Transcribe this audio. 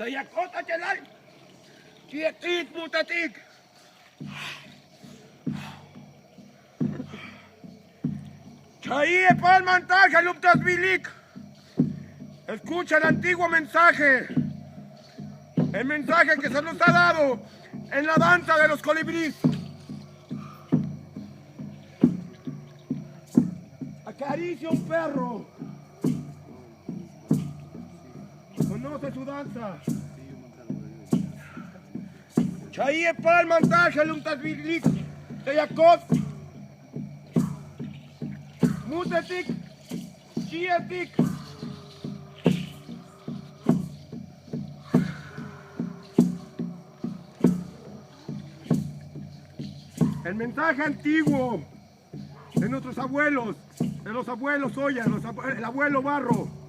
Sayakota Chelal, Tietik Mutatik. Chaie Palmantaje, Luptas Bilik. Escucha el antiguo mensaje. El mensaje que se nos ha dado en la danza de los colibríes. Acaricia un perro. Conoce su danza. Chaie Palmantaje, Luptas Bilik. Sayakot. Mutatik. Tietik. El mensaje antiguo de nuestros abuelos, de los abuelos Oya, el abuelo Barro.